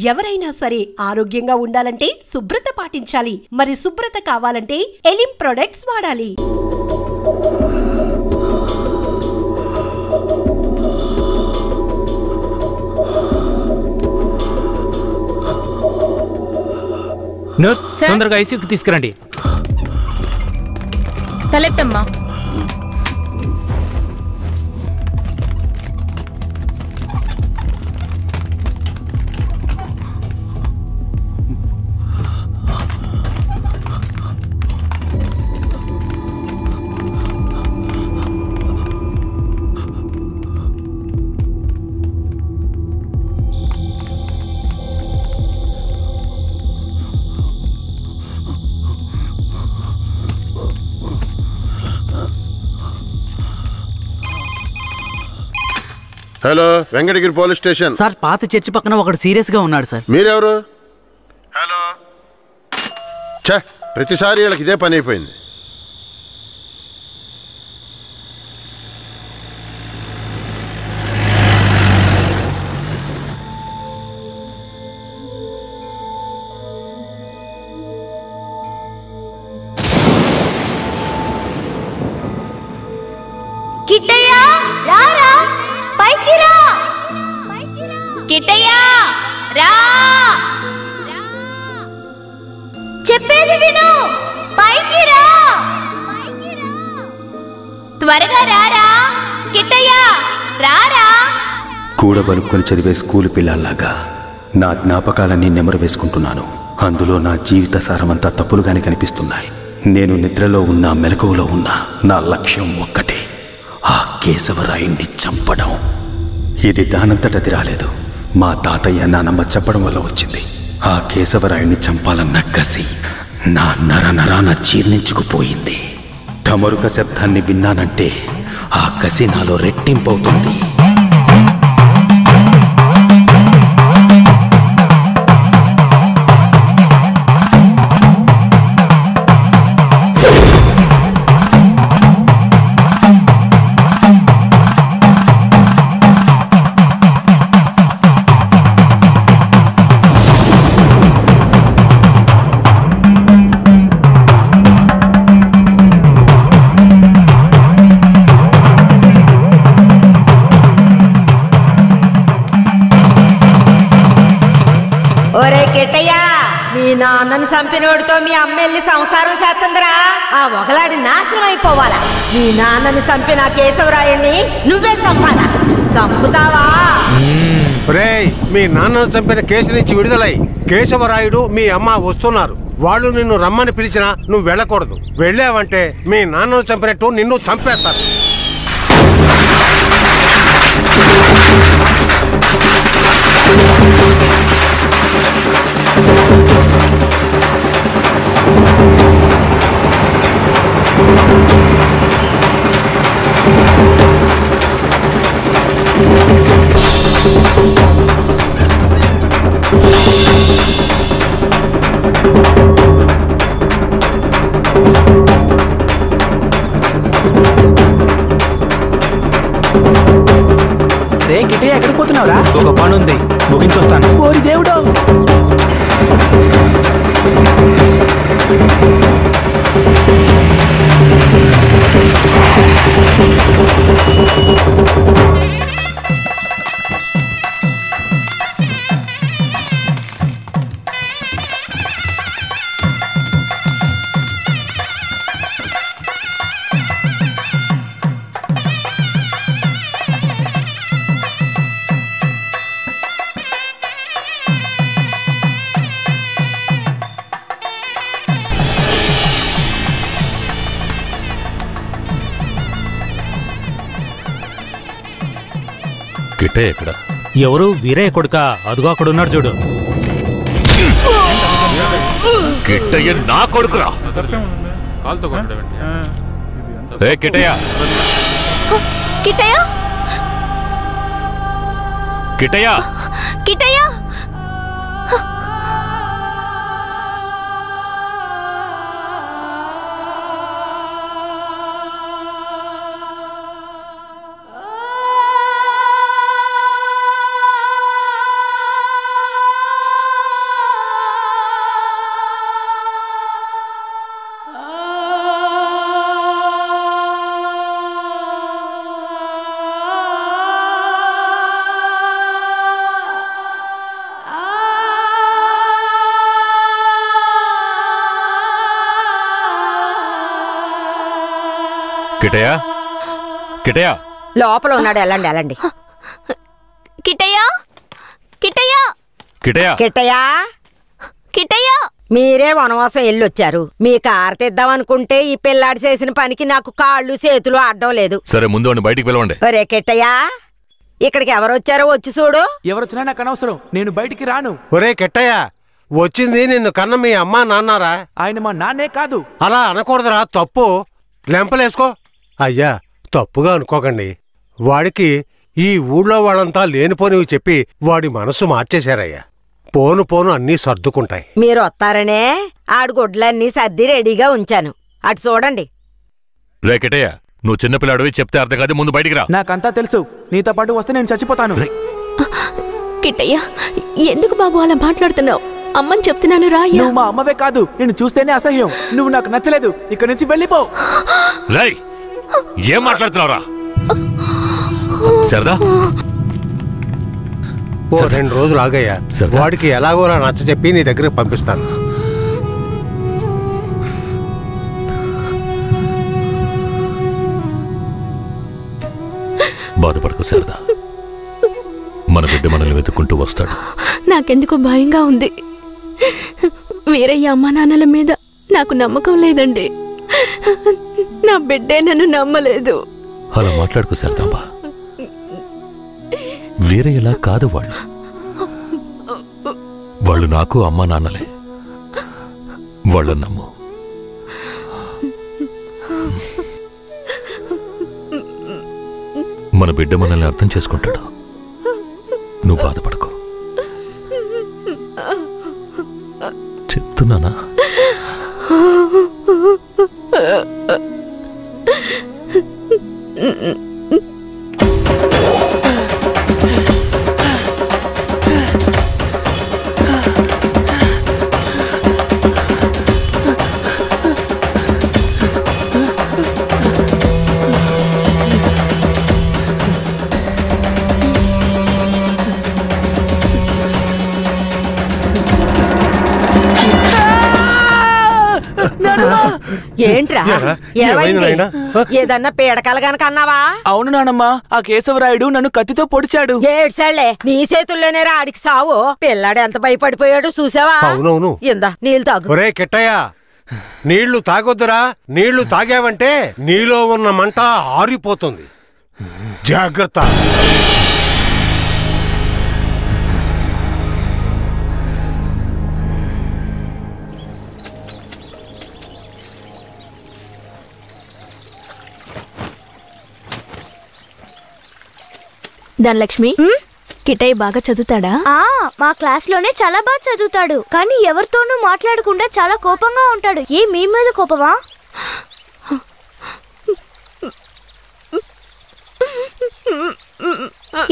ఎవరైనా సరే ఆరోగ్యంగా ఉండాలంటే శుభ్రత పాటించాలి. మరి శుభ్రత కావాలంటే ఎలిం ప్రొడక్ట్స్ వాడాలి. నర్స్, తొందరగా ఐసీయూకి తీసుకురండి. తలెత్తమ్మా. Hello, Venkatagiri police station sir. పాత చర్చి పక్కన ఒకడు సీరియస్ గా ఉన్నాడు సార్. మీరెవరు? హలో. ఛే, ప్రతిసారి వీళ్ళకి ఇదే పని అయిపోయింది. కిట్టయ్యా, రారా, పైకి రా. కిట్టయ్యా, రా. చెప్పేది విను, పైకి రా. త్వరగా రారా కిట్టయ్యా, రారా. కూడబలుక్కొని చదివే స్కూలు పిల్లల్లాగా నా జ్ఞాపకాలన్నీ నెమరు వేసుకుంటున్నాను. అందులో నా జీవిత సారమంతా తప్పులుగానే కనిపిస్తున్నాయి. నేను నిద్రలో ఉన్నా మెలకువలో ఉన్నా నా లక్ష్యం ఒక్కటే, ఆ కేశవరాయుణ్ణి చంపడం. ఇది దానంతటది రాలేదు, మా తాతయ్య నానమ్మ చెప్పడం వల్ల వచ్చింది. ఆ కేశవరాయుణ్ణి చంపాలన్న కసి నా నరనరాన జీర్ణించుకుపోయింది. ఢమరుక శబ్దాన్ని విన్నానంటే ఆ కసి నాలో రెట్టింపవుతుంది. మీ నాన్నని చంపినోడితో మీ అమ్మెల్లి సంసారం చేస్తుందిరా. ఆ ఒకలాడి నాశనం అయిపోవాలా. మీ నాన్నని చంపిన కేశవరాయుణ్ణి నువ్వే చంపాలా. చంపుతావా? మీ నాన్నను చంపిన కేసు నుంచి విడుదలై కేశవరాయుడు మీ అమ్మ వస్తున్నారు. వాళ్ళు నిన్ను రమ్మని పిలిచినా నువ్వు వెళ్ళకూడదు. వెళ్ళావంటే మీ నాన్నను చంపినట్టు నిన్ను చంపేస్తారు. రే కిటే, ఎక్కడికి పోతున్నావురా? ఒక పని ఉంది, ముగించొస్తాను. ఓరి దేవుడు. కిట్టే ఎక్కడ? ఎవరు? వీరయ్య కొడుక? అదుగో అక్కడున్నాడు చూడు. కిట్టయ్య నా కొడుకురా. కిట్టయ్య, కిట్టయ్య, కిట్టయ్య, కిట్టయ్య. కిటయా కిటయా లోపల ఉన్నాడు, వెళ్ళండి వెళ్ళండి. కిట్టయ్యా కిట్టయ్యా కిటయా కిట్టయ్యా కిట్టయ్యా మీరే వనవాసం వెళ్ళొచ్చారు. మీ కారు తెద్దామనుకుంటే ఈ పిల్లాడి చేసిన పనికి నాకు కాళ్ళు చేతులు అడ్డం లేదు. సరే ముందు వాడిని బయటికి పిలవండి. ఒరే కిట్టయ్యా, ఇక్కడికి ఎవరొచ్చారో వచ్చి చూడు. ఎవరొచ్చినా నాకు అనవసరం, నేను బయటికి రాను. ఒరే కెట్టయ్య, వచ్చింది నిన్ను కన్న మీ అమ్మా నాన్నారా? ఆయన మా నాన్నే కాదు. అలా అనకూడదురా, తప్పు. లెంపలేసుకో. అయ్యా, తప్పుగా అనుకోకండి. వాడికి ఈ ఊళ్ళో వాళ్ళంతా లేనిపోనివి చెప్పి వాడి మనసు మార్చేశారయ్యా. పోను పోను అన్నీ సర్దుకుంటాయి. మీరు వస్తారనే ఆడు గుడ్లన్నీ సర్ది రెడీగా ఉంచాను. అటు చూడండి. రే కిటయా, నువ్వు చిన్నపిల్లాడివి, చెప్తే అర్థం కాదు, ముందు బయటికి రా. నాకంతా తెలుసు, నీతో పాటు వస్తే నేను చచ్చిపోతాను. కిట్టయ్యా, ఎందుకు బాబు అలా మాట్లాడుతున్నావు? అమ్మని చెప్తున్నాను రా. నువ్వు మా అమ్మవే కాదు, నేను చూస్తేనే అసహ్యం. నువ్వు నాకు నచ్చలేదు, ఇక్కడి నుంచి వెళ్ళిపో. రై, ఏం మాట్లాడుతున్నావురా? సరదా ఓ 2 రోజులు ఆగయ్యా. వాడికి ఎలాగోలా నచ్చ చెప్పి నీ దగ్గరకు పంపిస్తాను. బాధపడకు సరదా, మన బిడ్డ మనల్ని వెతుక్కుంటూ వస్తాడు. నాకెందుకు భయంగా ఉంది. వీరయ్య అమ్మా నాన్నల మీద నాకు నమ్మకం లేదండి. నా బిడ్డే నన్ను నమ్మలేదు. అలా మాట్లాడుకు సరదాంబా. వేరే ఎలా కాదు వాళ్ళు నాకు అమ్మా నాన్నలే. వాళ్ళని నమ్ము. మన బిడ్డ మనల్ని అర్థం చేసుకుంటాడు. నువ్వు బాధపడకు, చెప్తున్నానా? ఏంట్రా, ఏమైంది? ఏదన్నా పీడకలు గనక అన్నావా? అవును నానమ్మా, ఆ కేశవరాయుడు నన్ను కత్తితో పొడిచాడు. ఏడ్సాళ్లే, నీ చేతుల్లోనే ఆడికి సావు. పిల్లాడు ఎంత భయపడిపోయాడు చూసావా? అవునవును. ఇందా నీళ్ళు తాగు. ఒరే కిట్టయ్య, నీళ్లు తాగొద్దురా. నీళ్లు తాగావంటే నీలో ఉన్న మంట ఆరిపోతుంది. జాగ్రత్త. ధనలక్ష్మి, కిట్టయ్య బాగా చదువుతాడా? మా క్లాస్ లోనే చాలా బాగా చదువుతాడు, కానీ ఎవరితోనూ మాట్లాడకుండా చాలా కోపంగా ఉంటాడు. మీ మీద కోపమా?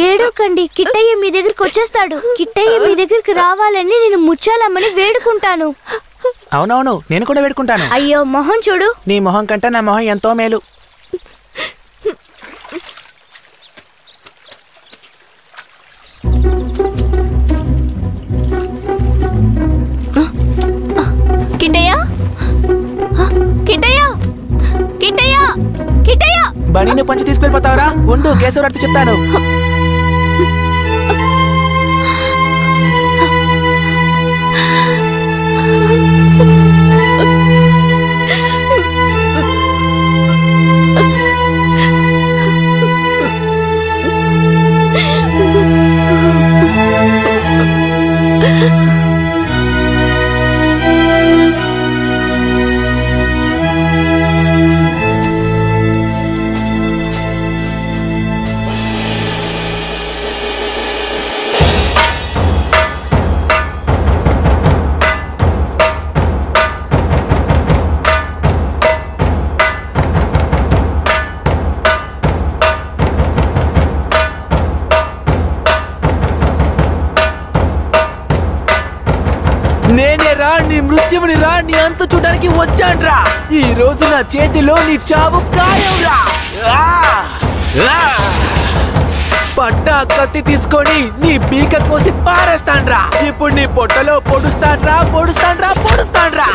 ఏడోకండి, కిట్టయ్య మీ దగ్గరికి వచ్చేస్తాడు. కిట్టయ్య మీ దగ్గరికి రావాలని నేను ముచ్చాలమ్మని వేడుకుంటాను. అవునవును, నేను కూడా వేడుకుంటాను. అయ్యో, మొహం చూడు. నీ మొహం కంటే నా మొహం ఎంతో మేలు. కిట్టయ్య, కిట్టయ్య, కిట్టయ్య, కిట్టయ్య. బనీని పంచి తీసుకెళ్ళిపోతావరా? ఉండు, కేశవరాయుడు చెప్తాను. నేనే రా, నీ మృత్యువుని రా, నీ అంత చూడడానికి వచ్చాన్రా. ఈ రోజు నా చేతిలో నీ చావు ఖాయంరా. పట్టా కత్తి తీసుకొని నీ పీక కోసి పారేస్తాన్రా. ఇప్పుడు నీ పొట్టలో పొడుస్తాన్రా, పొడుస్తాన్రా, పొడుస్తాన్రా.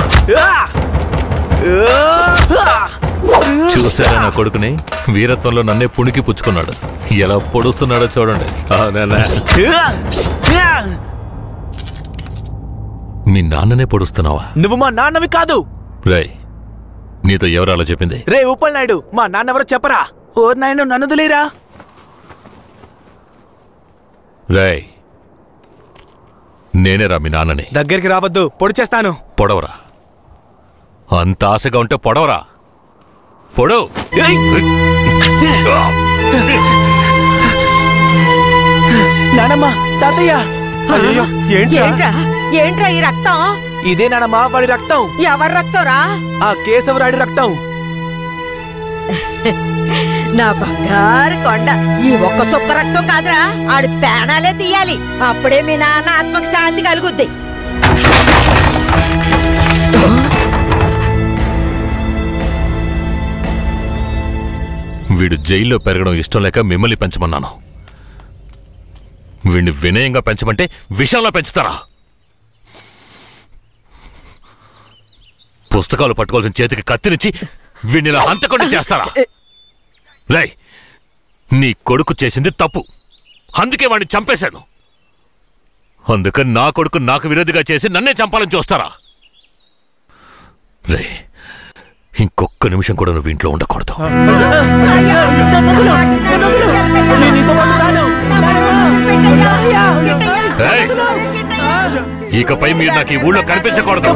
చూసారా నా కొడుకుని? వీరత్వంలో నన్నే పుణికి పుచ్చుకున్నాడు. ఎలా పొడుస్తున్నాడో చూడండి. మీ నాన్ననే పొడుస్తున్నావా? నువ్వు మా నాన్నవి కాదు. రేయ్, నీతో ఎవరు అలా చెప్పింది? రే ఉప్పల్ నాయుడు, మా నాన్నెవరో చెప్పరా? ఓ నాయన నన్ను వదిలేరా. రేయ్, నేనేరా మీ నాన్నని. దగ్గరికి రావద్దు, పొడి చేస్తాను. పొడవరా. అంత ఆశగా ఉంటే పొడవరా. పొడవు. నానమ్మ, తాతయ్య. అయ్యో, ఏంట్రా ఈ రక్తం? ఇదే నానమ్మ వాడి రక్తం. ఎవరి రక్తంరా? ఆ కేశవరాడి రక్తం. నా బంగారు కొండ, ఈ ఒక్క సుక్క రక్తం కాదురా, ఆడి పేణాలే తీయాలి. అప్పుడే మీ నాన్న ఆత్మకు శాంతి కలుగుద్ది. వీడు జైల్లో పెరగడం ఇష్టం లేక మిమ్మల్ని పెంచమన్నాను. వీడిని వినయంగా పెంచమంటే విషంలో పెంచుతారా? పుస్తకాలు పట్టుకోవాల్సిన చేతికి కత్తినిచ్చి వీడిని ఇలా హంతకుండా చేస్తారా? రై, నీ కొడుకు చేసింది తప్పు, అందుకే వాడిని చంపేశాను. అందుకని నా కొడుకు నాకు విరోధిగా చేసి నన్నే చంపాలని చూస్తారా? రే, ఇంకొక్క నిమిషం కూడా నువ్వు ఇంట్లో ఉండకూడదు. ఇకపై మీరు నాకు ఈ ఊళ్ళో కనిపించకూడదు.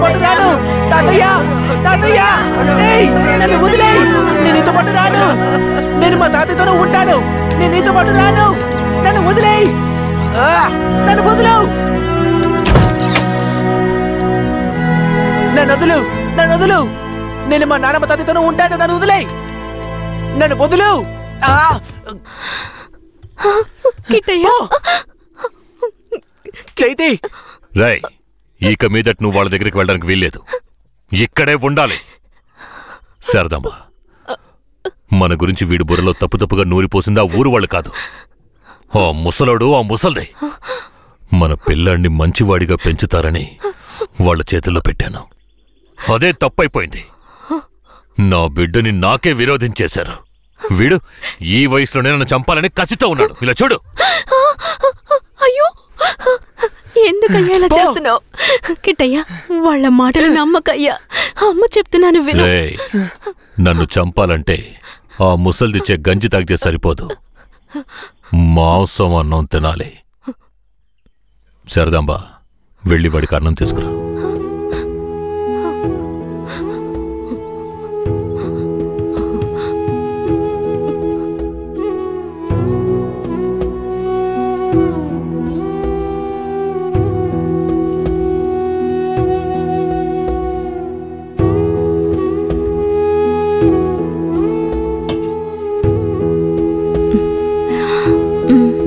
నేను మా తాతయ్యతో ఉంటాను. నేను నీతో పాటు రాను. నన్ను వదిలేయ్. నన్ను వదులు. నన్ను వదులు. నన్ను వదులు. నేను మా నాన్నమ్మ తాతయ్యతో ఉంటాను. నన్ను వదిలేయ్. నన్ను వదులు. చైతి, రై, ఇక మీదట నువ్వు వాళ్ళ దగ్గరికి వెళ్ళడానికి వీల్లేదు. ఇక్కడే ఉండాలి. శారదమ్మ, మన గురించి వీడి బుర్రలో తప్పుగా నూరిపోసింది ఆ ఊరు వాళ్ళు కాదు, ఆ ముసలోడు, ఆ ముసల్దే. మన పిల్లాన్ని మంచివాడిగా పెంచుతారని వాళ్ళ చేతుల్లో పెట్టాను. అదే తప్పైపోయింది. నా బిడ్డని నాకే విరోధించేశారు. వీడు ఈ వయసులోనే నన్ను చంపాలని కసితో ఉన్నాడు. ఇలా చూడు. అయ్యో, ఎందుకయ్యా ఇలా చేస్తున్నావు? కిట్టయ్యా, వాళ్ళ మాటలు నమ్మకయ్యా. అమ్మ చెప్తున్నాను విను. నన్ను చంపాలంటే ఆ ముసల్దిచ్చే గంజి తాగితే సరిపోదు, మాంసం అన్నం తినాలి. శారదాంబ, వెళ్ళి వాడికి అన్నం తీసుకురా.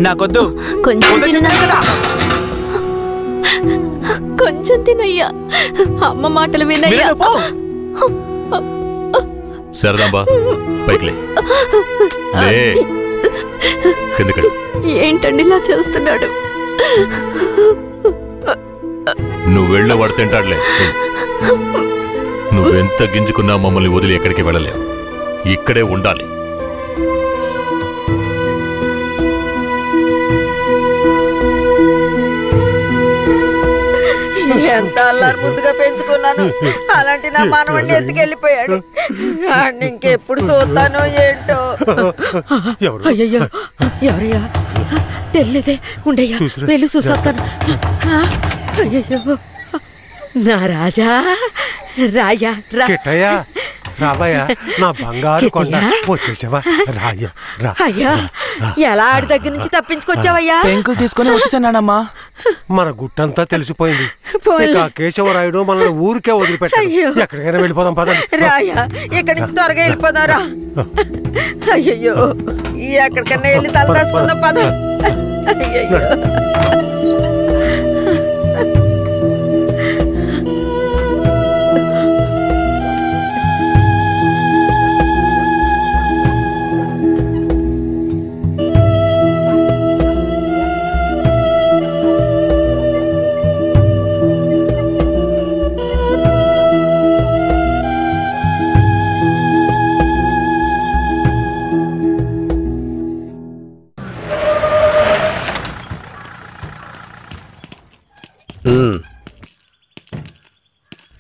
నాకొద్దు. కొంచెం తినయ్యా. అమ్మ మాటలు వినయ్యా. శారదాంబ, పైకిలే. ఏంటండి ఇలా చేస్తున్నాడు? నువ్వు వెళ్ళే వాడు తింటాడులే. నువ్వెంత గింజుకున్నా మమ్మల్ని వదిలి ఎక్కడికి వెళ్ళలేవు. ఇక్కడే ఉండాలి. ఎంత అల్లారు ముద్దుగా పెంచుకున్నాను, అలాంటి నా మనవడిని ఎత్తుకెళ్ళిపోయాడు. ఇంకెప్పుడు చూస్తానో ఏంటో. అయ్యయ్యో, ఎవరయ్యా? తెలియదే. ఉండయ్యా, వెళ్ళి చూసొస్తాను. అయ్యయ్యో, నా రాజా, రాయా కిట్టయ్యా, రాబయ్యా, నా బంగారు కొండ. వచ్చేసావా? రాయ్యా, రా. అయ్యా, ఎలా ఆడి దగ్గర నుంచి తప్పించుకొచ్చావయ్యా? పెంకులు తీసుకుని వచ్చేసానమ్మా. మన గుట్టంతా తెలిసిపోయింది. కేశవరాయుడు మనల్ని ఊరికే వదిలిపెట్టాడు. ఎక్కడికైనా వెళ్ళిపోదాం పదండి. రాయా, ఇక్కడి నుంచి త్వరగా వెళ్ళిపోదారా. అయ్యయ్యో, ఎక్కడికన్నా వెళ్ళి తల దాచుకుందాం పద. అయ్యయ్యో,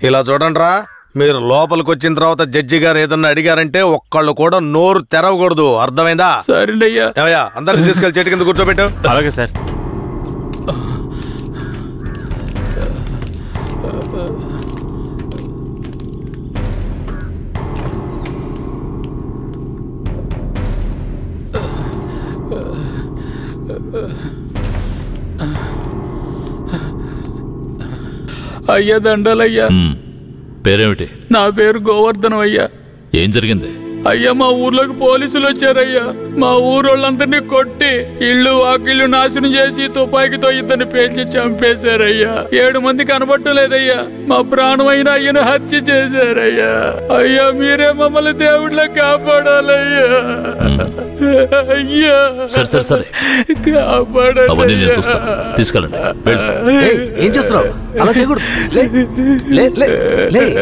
ఇలా చూడండి రా, మీరు లోపలికి వచ్చిన తర్వాత జడ్జి గారు ఏదన్నా అడిగారంటే ఒక్కళ్ళు కూడా నోరు తెరవకూడదు, అర్థమైందా? సరేనయ్యా. ఏమయ్యా, అందరిని తీసుకెళ్లి చెట్టు కింద కూర్చోబెట్టు. అలాగే సార్. అయ్యా దండాలయ్యా. పేరేమిటి? నా పేరు గోవర్ధనం అయ్యా. ఏం జరిగింది? అయ్యా మా ఊర్లోకి పోలీసులు వచ్చారయ్యా. మా ఊరోళ్ళందరినీ కొట్టి ఇళ్ళు వాకిళ్ళు నాశనం చేసి తుపాకీతో ఇద్దరిని పేల్చి చంపేశారయ్యా. 7 మంది కనబట్టలేదయ్యా. మా ప్రాణమైన అయ్యను హత్య చేశారయ్యా. అయ్యా మీరే మమ్మల్ని దేవుళ్ళ కాపాడాలయ్యా. అయ్యా కాపాడాలి. తీసుకెళ్ళండి. ఏం చేస్తున్నావు? అలా చేయకూడదు.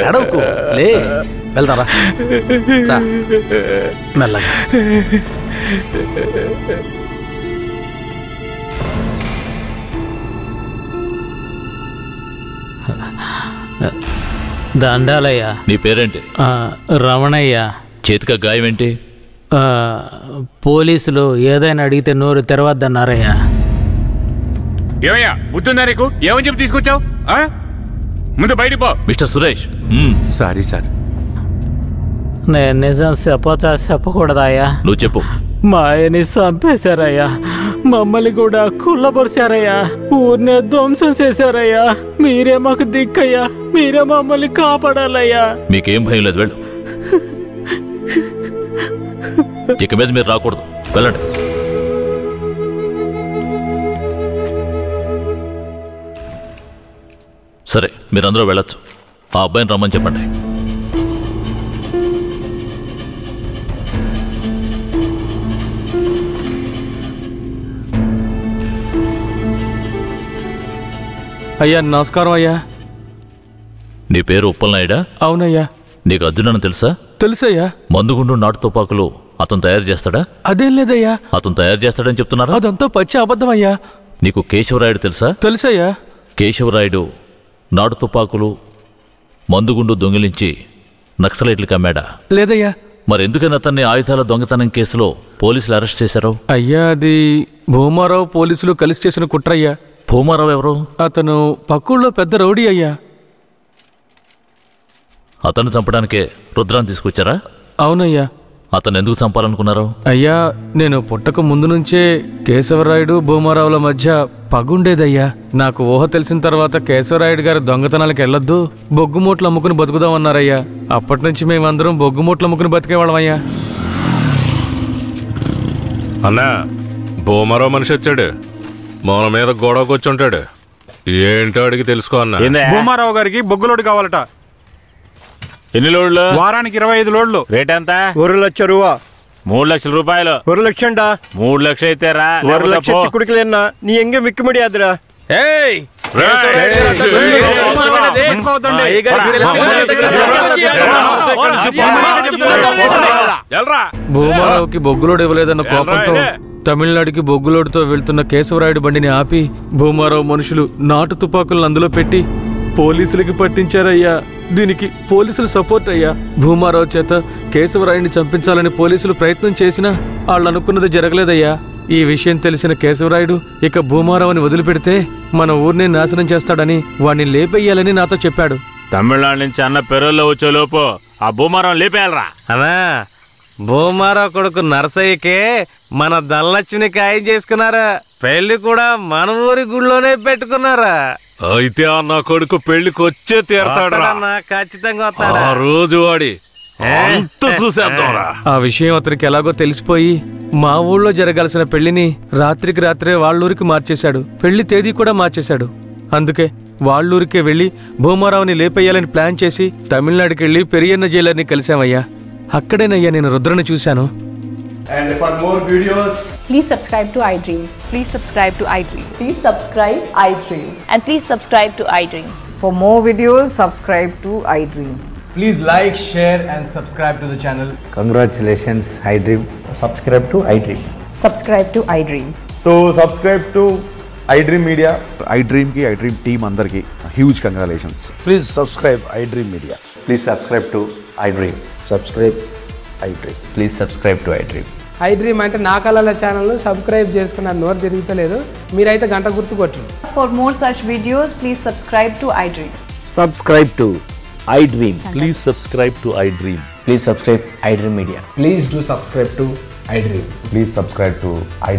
అడవుకు లే, వెళ్తారా? మెల్లగా. దండాలయ్యా. నీ పేరేంటి? రమణయ్య. చేతిక గాయం ఏంటి? పోలీసులు ఏదైనా అడిగితే నోరు తెరవద్దన్నారయ్యా. ఏమయ్యా బుద్ధుందా నీకు? ఏమని చెప్పి తీసుకొచ్చావు? ముందు బయటికి పో. మిస్టర్ సురేష్. Sorry sir. నేను నిజం చెప్పకూడదయ్యా. నువ్వు చెప్పు. మా ఆయన్ని చంపేశారయ్యా. మమ్మల్ని కూడా కుళ్ళబొరిశారయ్యా. ఊరినే ధ్వంసం చేశారయ్యా. మీరే మాకు దిక్కయ్యా. మీరే మమ్మల్ని కాపాడాలయ్యా. మీకేం భయం లేదు, వెళ్ళు. ఇక మీద మీరు రాకూడదు, వెళ్ళండి. సరే, మీరందరూ వెళ్ళొచ్చు. ఆ అబ్బాయిని రమ్మని చెప్పండి. అయ్యా నమస్కారం అయ్యా. నీ పేరు ఉప్పలనాయుడా? అవునయ్యా. నీకు అర్జునని తెలుసా? తెలుసయ్యా. మందుగుండు నాటు తుపాకులు అతను తయారు చేస్తాడా? అదేం లేదయ్యా. అతను తయారు చేస్తాడని చెప్తున్నారా? అదంతా పచ్చి అబద్ధం అయ్యా. నీకు కేశవరాయుడు తెలుసా? తెలుసయ్యా. కేశవరాయుడు నాటు తుపాకులు మందుగుండు దొంగిలించి నక్సలైట్లకు అమ్మాడా? లేదయ్యా. మరెందుకని అతన్ని ఆయుధాల దొంగతనం కేసులో పోలీసులు అరెస్ట్ చేశారు? అయ్యా అది భూమారావు పోలీసులు కలిసి చేసిన కుట్రయ్యా. భూమారావు ఎవరు? అతను పక్కూళ్ళో పెద్ద రౌడీ అయ్యా. అతన్ని చంపడానికే రుద్రాన్ని తీసుకొచ్చారా? అవునయ్యా. అతను ఎందుకు చంపాలనుకున్నారు? అయ్యా నేను పుట్టక ముందు నుంచే కేశవరాయుడు భూమారావుల మధ్య పగుండేదయ్యా. నాకు ఊహ తెలిసిన తర్వాత కేశవరాయుడు గారు దొంగతనాలకు వెళ్ళొద్దు, బొగ్గుమూట్లు అమ్ముకుని బతుకుదామన్నారయ్యా. అప్పటి నుంచి మేమందరం బొగ్గుమూట్లు అమ్ముకుని బతికేవాళ్ళమయ్యా. అన్నా, భూమారావు మనిషి వచ్చాడు, మన మీద గొడవకు వచ్చి ఉంటాడు. ఏంటో అడిగి తెలుసుకో అన్న. భూమారావు గారికి బొగ్గులోడు కావాలట. ఎన్ని లోడ్లు? వారానికి 25 లోడ్లు. రేట్ ఎంత? 1 లక్ష రూపా. 3 లక్షల రూపాయలు. 1 లక్షండా? 3 లక్షలు అయితే రా. 1 లక్ష చిక్కుడికిలేనా నీ ఎంగ మిక్కు ముడియాదురా. భూమారావుకి బొగ్గులోడు ఇవ్వలేదన్న కోపంతో తమిళనాడుకి బొగ్గులోడుతో వెళ్తున్న కేశవరాయుడు బండిని ఆపి భూమారావు మనుషులు నాటు తుపాకులను అందులో పెట్టి పోలీసులకి పట్టించారయ్యా. దీనికి పోలీసులు సపోర్ట్ అయ్యా. భూమారావు చేత కేశవరాయుడిని చంపించాలని పోలీసులు ప్రయత్నం చేసినా వాళ్ళు అనుకున్నది జరగలేదయ్యా. ఈ విషయం తెలిసిన కేశవరాయుడు ఇక భూమారావుని వదిలిపెడితే మన ఊరిని నాశనం చేస్తాడని వాణ్ణి లేపేయాలని నాతో చెప్పాడు. తమిళనాడు నుంచి అన్న పెరోల్లో వచ్చే లోపు ఆ భూమారావు లేపేయాలరా. అన్నా భూమారావు కొడుకు నరసయ్యకే మన ధనలక్ష్మిని ఖాయం చేసుకున్నారా. పెళ్లి కూడా మన ఊరి గుళ్ళోనే పెట్టుకున్నారా. అయితే ఆ నా కొడుకు పెళ్లికి వచ్చే తీరతాడా? ఖచ్చితంగా ఆ రోజు వాడి చూసేద్దాంరా. ఆ విషయం అతనికి ఎలాగో తెలిసిపోయి మా ఊళ్ళో జరగాల్సిన పెళ్లిని రాత్రికి రాత్రే వాళ్ళూరికి మార్చేశాడు. పెళ్లి తేదీ కూడా మార్చేశాడు. అందుకే వాళ్ళూరికే వెళ్లి భూమారావుని లేపేయాలని ప్లాన్ చేసి తమిళనాడుకి వెళ్లి పెరియన్న జైలర్ని కలిశామయ్యా. అక్కడేనయ్యా నేను రుద్రని చూశాను. And for more videos, please subscribe to iDream. Please subscribe to iDream. Please subscribe iDream. And please subscribe to iDream. For more videos, subscribe to iDream. please like, share and subscribe to the channel. iDream Media, iDream ki iDream team అందరికి huge congratulations. Please subscribe iDream Media. Please subscribe to iDream. Subscribe iDream. Please subscribe to iDream. iDream అంటే నా కళల channel subscribe చేసుకున్న నోరు తిరుగుతలేదు మీరైతే గంట గుర్తు కొట్టండి. For more such videos, please subscribe to iDream. Subscribe to iDream. Please subscribe to iDream. Please subscribe iDream Media. Please do subscribe to iDream. Please subscribe to iDream.